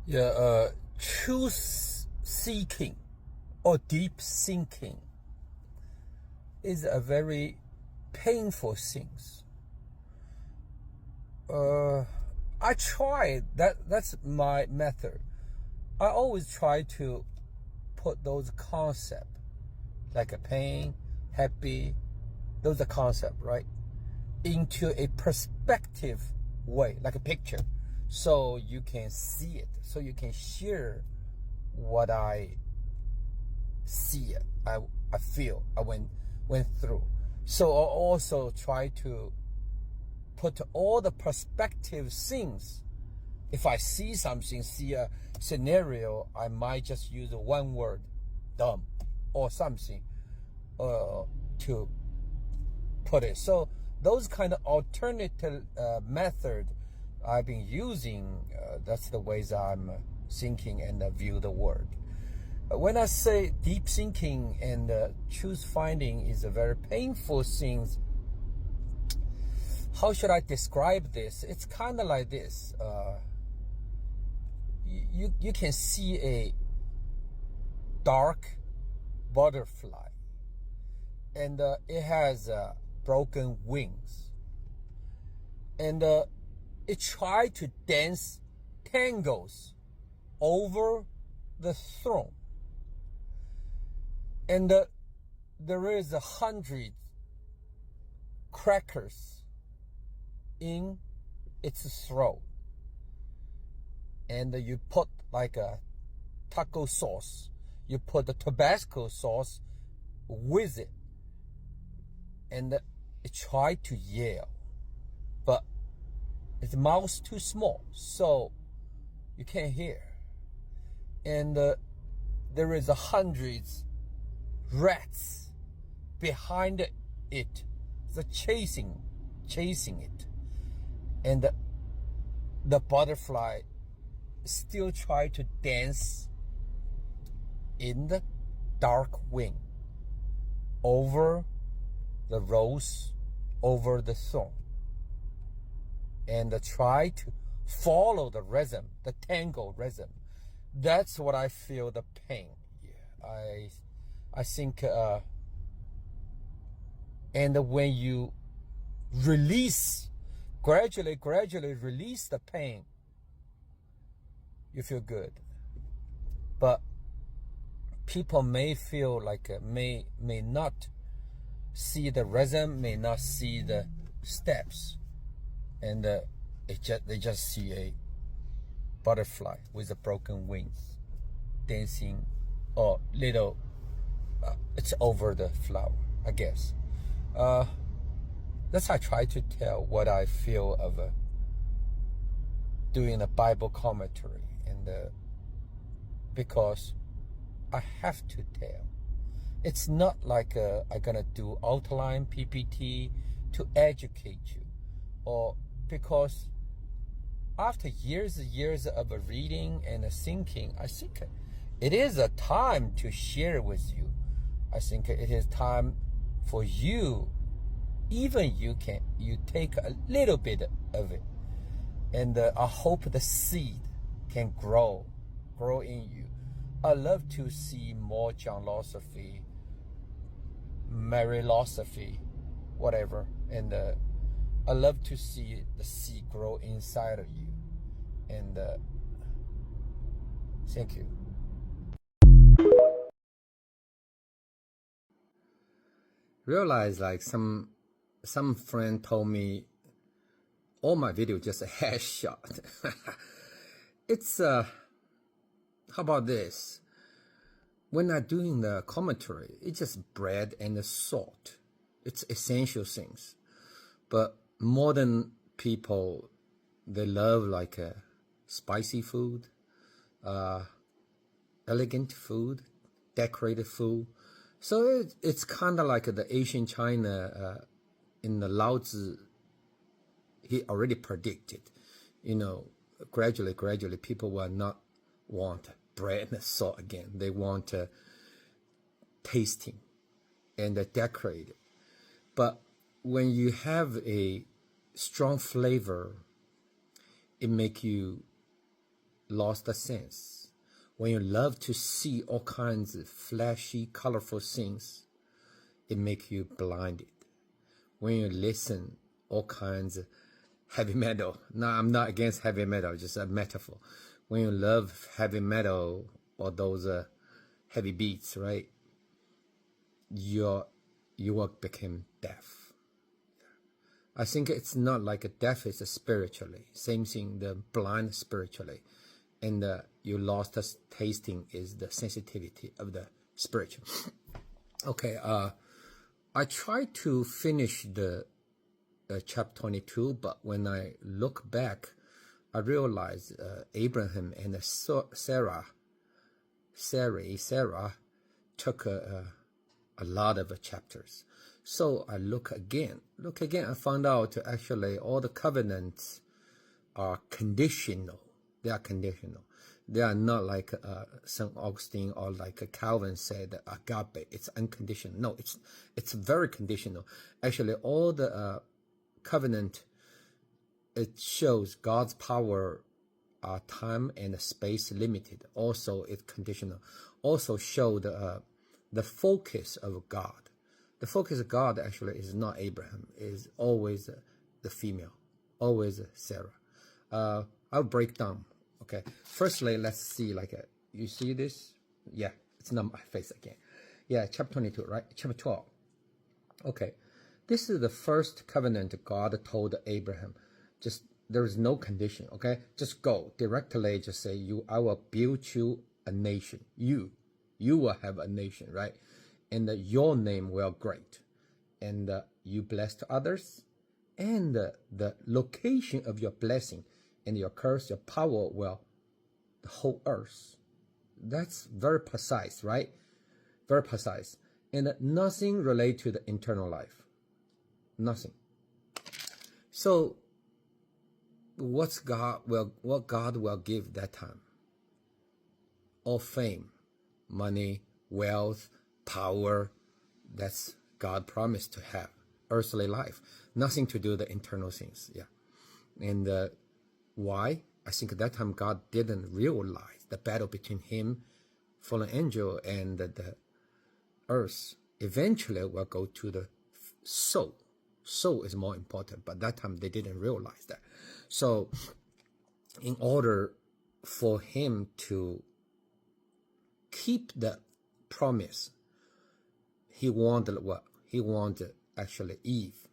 Yeah, truth seeking or deep thinking is a very painful thing. Uh, I try that's my method. I always try to put those concepts like a pain, happy, those are concepts, right? Into a perspective way, like a picture, so you can see it, so you can share what I see it, I feel, I went through. So I also try to put all the perspective things. If I see something, see a scenario, I might just use one word, dumb, or something, to put it. So those kind of alternative method I've been using, that's the ways I'm thinking and view the world. When I say deep thinking and truth finding is a very painful thing, how should I describe this? It's kind of like this. You can see a dark butterfly, and it has broken wings, and it tried to dance tangles over the throne, and there is 100 crackers in its throat, and you put like a taco sauce, you put the Tabasco sauce with it, and it tried to yell, but its mouth's too small, so you can't hear. And there is 100 rats behind it, the chasing it, and the butterfly still try to dance in the dark wing over the rose, over the thorn, and try to follow the rhythm, the tango rhythm. That's what I feel the pain. Yeah, I think, and when you release, gradually release the pain, you feel good. But people may feel like may not see the rhythm, may not see the steps, and they just see a butterfly with a broken wings dancing, or little. It's over the flower, I guess. That's how I try to tell what I feel of doing a Bible commentary, and because I have to tell. It's not like I'm gonna do outline PPT to educate you, or because after years and years of reading and thinking, I think it is a time to share with you. I think it is time for you, even you take a little bit of it, and I hope the seed can grow in you. I love to see more John philosophy, Mary philosophy, whatever, and I love to see the seed grow inside of you. And thank you. Realize like some friend told me all my video just a headshot. It's how about this? When I'm doing the commentary, it's just bread and salt. It's essential things. But modern people, they love like spicy food, elegant food, decorated food. So it's kind of like the Asian China in the Lao Tzu. He already predicted, gradually people will not want bread and salt again. They want tasting and decorated. But when you have a strong flavor, it make you lost the sense. When you love to see all kinds of flashy, colorful things, it makes you blinded. When you listen all kinds of heavy metal, no, I'm not against heavy metal, just a metaphor. When you love heavy metal or those heavy beats, right, your work became deaf. I think it's not like a deaf is spiritually. Same thing, the blind spiritually. And you lost the tasting is the sensitivity of the spiritual. Okay, I tried to finish the chapter 22, but when I look back, I realized Abraham and Sarah took a lot of chapters. So I look again, I found out actually all the covenants are conditional. They are conditional. They are not like St. Augustine or like Calvin said, agape, it's unconditional. No, it's very conditional. Actually, all the covenant, it shows God's power are time and space limited. Also, it's conditional. Also show the focus of God. The focus of God actually is not Abraham, is always the female, always Sarah. I'll break down. Okay, firstly, let's see, like, you see this? Yeah, it's not my face again. Yeah, chapter 22, right? Chapter 12. Okay, this is the first covenant God told Abraham. Just, there is no condition, okay? Just go directly, just say, I will build you a nation. You will have a nation, right? And your name will great. And you blessed others. And the location of your blessing and your curse, your power will the whole earth. That's very precise, right? Very precise. And nothing related to the eternal life. Nothing. So what God will give that time? All fame, money, wealth, power. That's God promised to have. Earthly life. Nothing to do with the internal things. Yeah. And why? I think at that time God didn't realize the battle between him, fallen angel, and the earth eventually will go to the soul. Soul is more important, but that time they didn't realize that. So in order for him to keep the promise, he wanted what? He wanted actually Eve.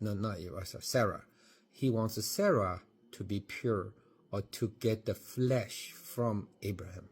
No, not Eve, Sarah. He wants Sarah to be pure or to get the flesh from Abraham.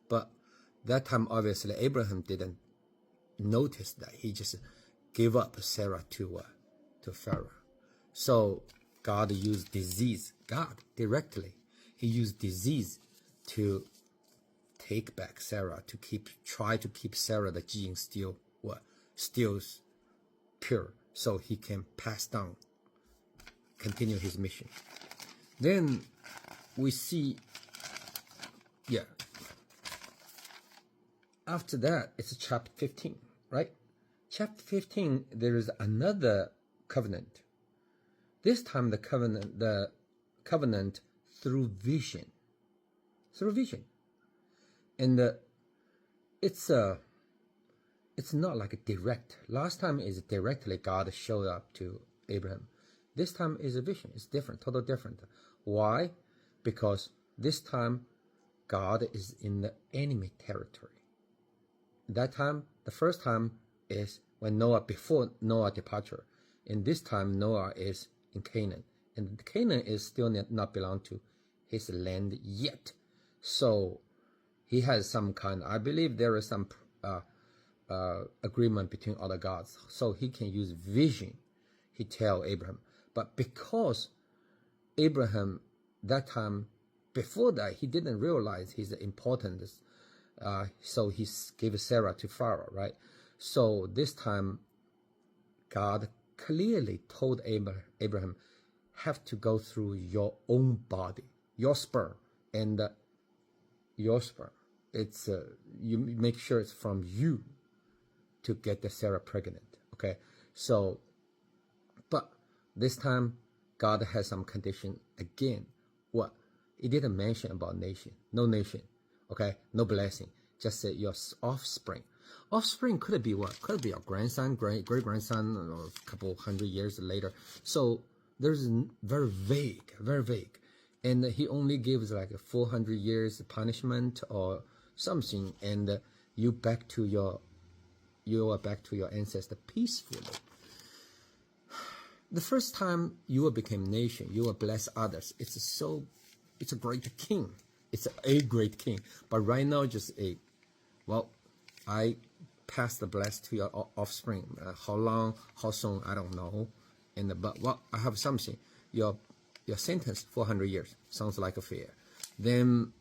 But that time, obviously, Abraham didn't notice that. He just gave up Sarah to Pharaoh. So God used disease. God directly, he used disease to take back Sarah, to try to keep Sarah, the gene still pure, so he can pass down, continue his mission. Then we see, yeah, after that, it's chapter 15, right? Chapter 15, there is another covenant. This time the covenant through vision. Through vision. And it's not like a direct. Last time is directly God showed up to Abraham. This time is a vision. It's different, totally different. Why? Because this time God is in the enemy territory. That time, the first time is when Noah, before Noah's departure. And this time Noah is in Canaan. And Canaan is still not belong to his land yet. So he has some kind, I believe there is some agreement between other gods. So he can use vision, he tell Abraham. But because Abraham, that time, before that, he didn't realize his importance. So he gave Sarah to Pharaoh, right? So this time, God clearly told Abraham, have to go through your own body, your sperm, and your sperm. It's you make sure it's from you to get the Sarah pregnant. Okay, so, but this time God has some condition again. What? It didn't mention about nation. No nation. Okay? No blessing. Just say your offspring. Offspring could be what? Could be your grandson, great-grandson, or a couple hundred years later. So there's very vague, very vague. And he only gives like a 400 years punishment or something, and you are back to your ancestor peacefully. The first time you will become nation, you will bless others. It's a great king. It's a great king. But right now, just I pass the bless to your offspring. How long, how soon, I don't know. But I have something. Your sentence 400 years sounds like a fair. Then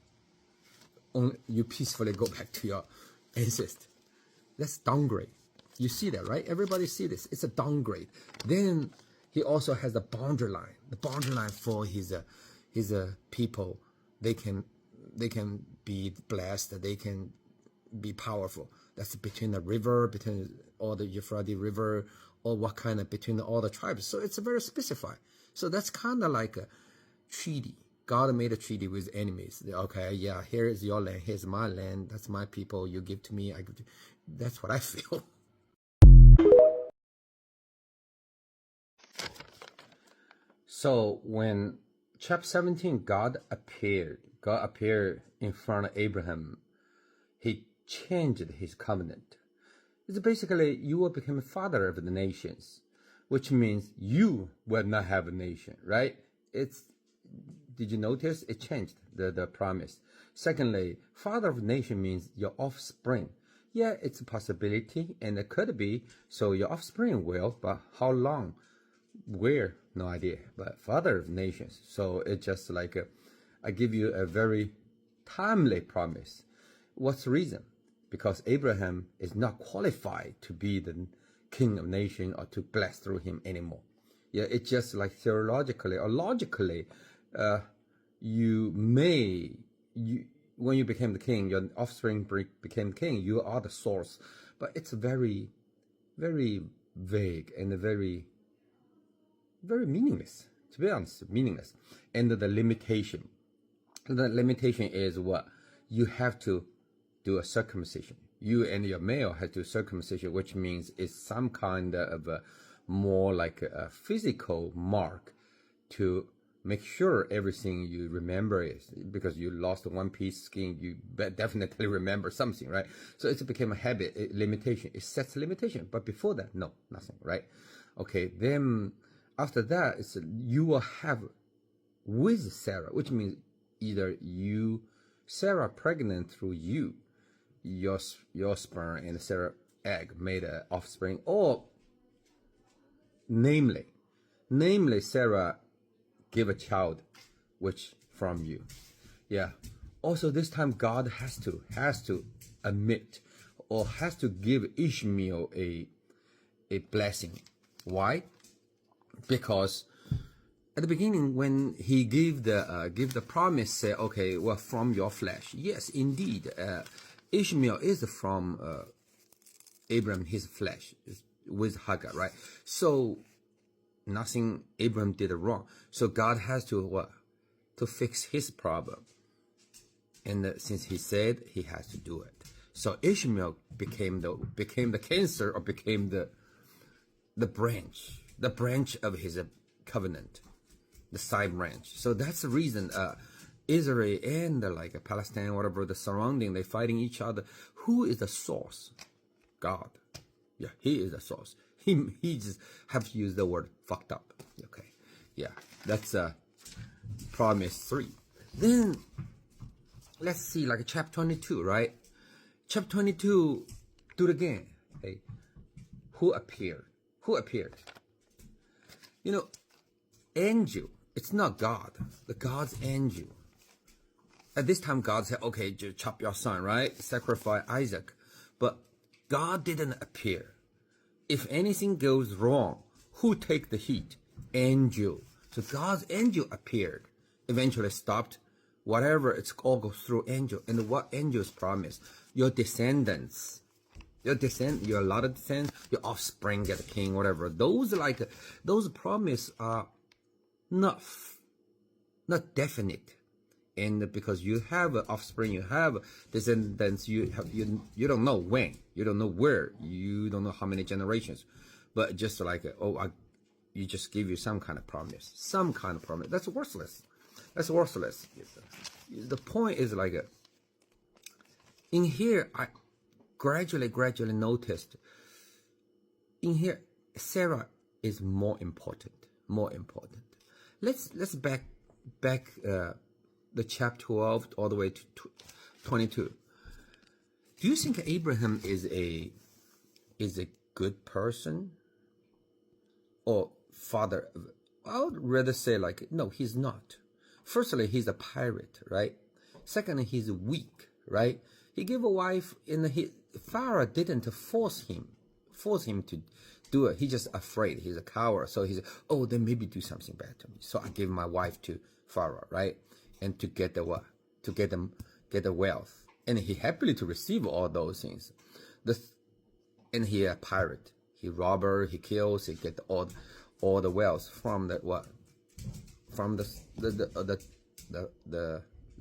you peacefully go back to your ancestor. That's downgrade. You see that, right? Everybody see this. It's a downgrade. Then he also has the boundary line. The boundary line for his people. They can be blessed. They can be powerful. That's between the river, between all the Euphrates River, or what kind of between all the tribes. So it's very specified. So that's kind of like a treaty. God made a treaty with enemies. Okay, yeah, here is your land, here's my land, that's my people, you give to me, I give to you. That's what I feel. So when chapter 17, God appeared in front of Abraham. He changed his covenant. It's basically, you will become a father of the nations, which means you will not have a nation, right? Did you notice? It changed the promise. Secondly, father of nation means your offspring. Yeah, it's a possibility, and it could be, so your offspring will, but how long? Where? No idea. But father of nations. So it's just like, I give you a very timely promise. What's the reason? Because Abraham is not qualified to be the king of nation or to bless through him anymore. Yeah, it's just like theologically or logically, when you became the king, your offspring became king, you are the source. But it's very, very vague and very, very meaningless, to be honest, meaningless. And the limitation is what? You have to do a circumcision. You and your male have to do circumcision, which means it's some kind of a more like a physical mark to make sure everything you remember is, because you lost one piece skin, you definitely remember something, right? So it became a habit, a limitation. It sets a limitation. But before that, no, nothing, right? Okay, then after that, you will have with Sarah, which means either Sarah pregnant through you, your sperm and Sarah egg made an offspring, or namely Sarah give a child which from you. Yeah. Also this time God has to admit or has to give Ishmael a blessing. Why? Because at the beginning, when he give the promise, say, okay, well, from your flesh. Yes, indeed, Ishmael is from Abraham, his flesh, with Hagar, right? So nothing Abraham did wrong. So God has to what? To fix his problem. And since he said, he has to do it. So Ishmael became the cancer, or became the branch of his covenant, the side branch. So that's the reason Israel and like Palestine, whatever the surrounding, they fighting each other. Who is the source? God. Yeah, he is the source. He just have to use the word fucked up. Okay, yeah, that's promise 3. Then let's see, like chapter 22, right? Chapter 22, do it again. Hey, who appeared? Who appeared? You know, angel. It's not God. The God's angel. At this time, God said, okay, just chop your son, right? Sacrifice Isaac. But God didn't appear. If anything goes wrong, who take the heat? Angel. So God's angel appeared. Eventually stopped. Whatever, it's all goes through angel. And what angels promise? Your descendants. Your a lot of descendants, your offspring get a king, whatever. Those promise are not definite And because you have offspring, you have descendants, you don't know when, you don't know where, you don't know how many generations, but just like you just give you some kind of promise. That's worthless. The point is like in here, I gradually noticed in here Sarah is more important. Let's back the chapter 12 all the way to 22. Do you think Abraham is a good person or father? I would rather say like, no, he's not. Firstly, he's a pirate, right? Secondly, he's weak, right? He gave a wife, and Pharaoh didn't force him to do it. He's just afraid. He's a coward. So he said, oh, then maybe do something bad to me. So I gave my wife to Pharaoh, right? And to get the what? To get the wealth. And he happily to receive all those things. And he a pirate. He robber, he kills, he get all the wealth from the what? From the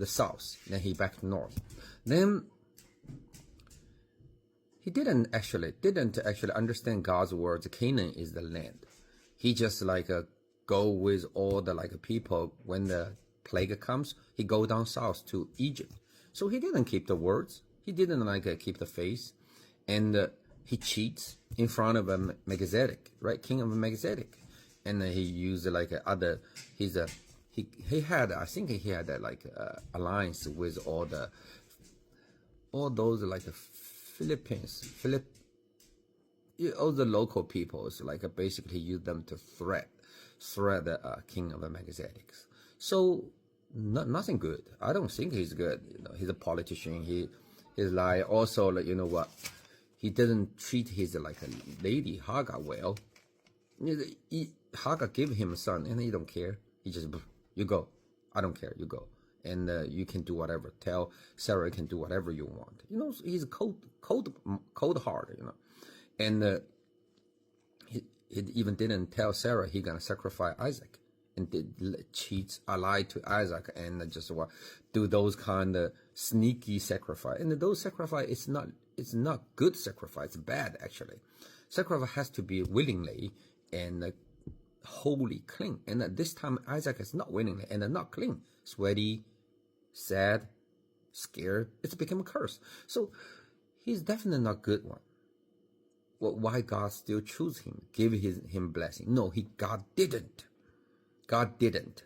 south. Then he back to north. Then he didn't actually understand God's words. Canaan is the land. He just like go with all the like people when the plague comes. He go down south to Egypt. So he didn't keep the words. He didn't like keep the faith, and he cheats in front of Melchizedek, right? King of Melchizedek, and he used like other. He had, I think he had like alliance with all those like all the local peoples, like basically use them to threat the king of the Melchizedek. So nothing good. I don't think he's good. He's a politician. He's lie. Also, like, you know what? He didn't treat his like a lady Hagar well. Hagar gave him a son, and he don't care. He just, you go. I don't care. You go. And you can do whatever. Tell Sarah you can do whatever you want. He's cold-hearted. And he even didn't tell Sarah he gonna sacrifice Isaac, and cheats, lied to Isaac, and just do those kind of sneaky sacrifice. And those sacrifice, it's not good sacrifice. It's bad actually. Sacrifice has to be willingly and wholly clean. And this time Isaac is not willingly and not clean. Sweaty, sad, scared. It's become a curse. So he's definitely not good one. Well, why God still choose him, give him blessing? No, God didn't. God didn't.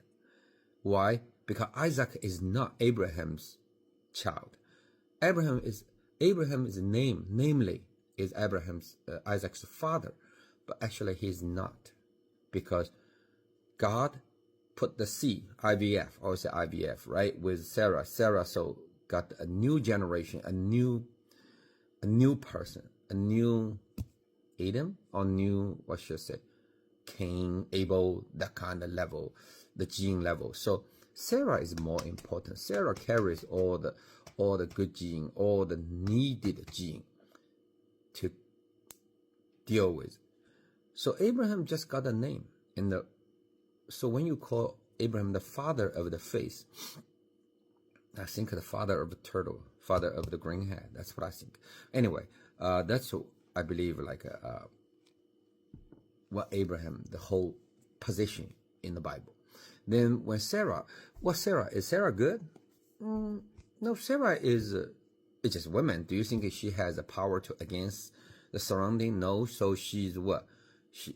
Why? Because Isaac is not Abraham's child. Abraham's name, namely, is Isaac's father, but actually he's not, because God put the seed, IVF, I would say IVF, right, with Sarah. Sarah so got a new generation, a new person, a new Adam, or new, what should I say, Cain, Abel, that kind of level, the gene level. So Sarah is more important. Sarah carries all the good gene, all the needed gene to deal with. So Abraham just got a name. So when you call Abraham the father of the faith, I think the father of the turtle, father of the green head. That's what I think. Anyway, that's I believe like what Abraham, the whole position in the Bible. Then when Sarah, is Sarah good? No, Sarah is just woman. Do you think she has the power to against the surrounding? No. So she's what?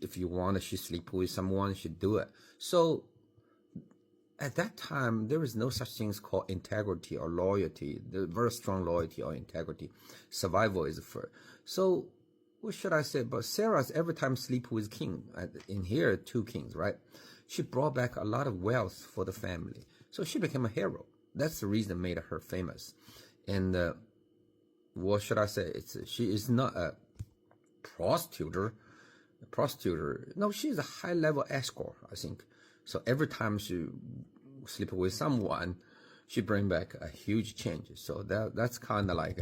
If you want, she sleep with someone, she do it. So at that time, there is no such things called integrity or loyalty. The very strong loyalty or integrity. Survival is first. So what should I say? But Sarah's every time sleep with king. In here, 2 kings, right? She brought back a lot of wealth for the family. So she became a hero. That's the reason made her famous. And what should I say? She is not a prostitute. No, she's a high-level escort, I think. So every time she sleep with someone, she bring back a huge change. So that's kind of like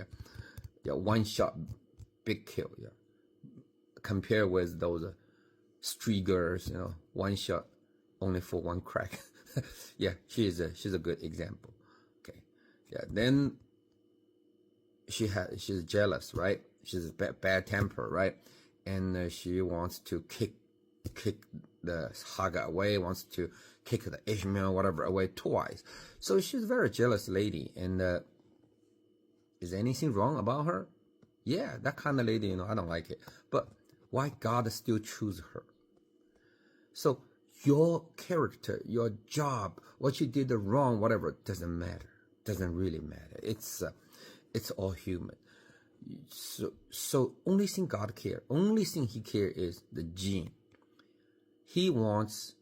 a one-shot big kill, yeah. Compared with those street girls, one shot only for one crack. Yeah, she's a good example. Yeah. Then she's jealous, right? She's bad temper, right? And she wants to kick the Hagar away, wants to kick the Ishmael, whatever, away twice. So she's a very jealous lady. And is anything wrong about her? Yeah, that kind of lady, I don't like it. But why God still choose her? So your character, your job, what you did wrong, whatever, doesn't matter. Doesn't really matter. It's all human. So only thing God cares, only thing He cares is the gene. He wants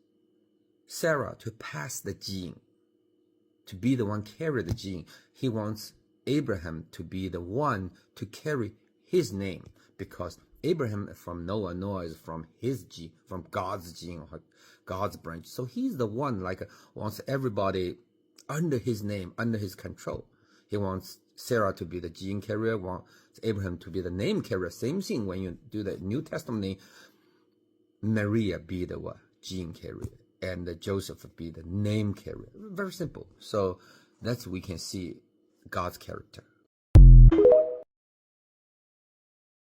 Sarah to pass the gene, to be the one carry the gene. He wants Abraham to be the one to carry his name, because Abraham is from Noah, Noah is from his gene, from God's gene, God's branch. So he's the one wants everybody under his name, under his control. He wants Sarah to be the gene carrier, wants Abraham to be the name carrier. Same thing when you do the New Testament, Maria be the what? Gene carrier, and Joseph be the name carrier. Very simple. So that's we can see God's character.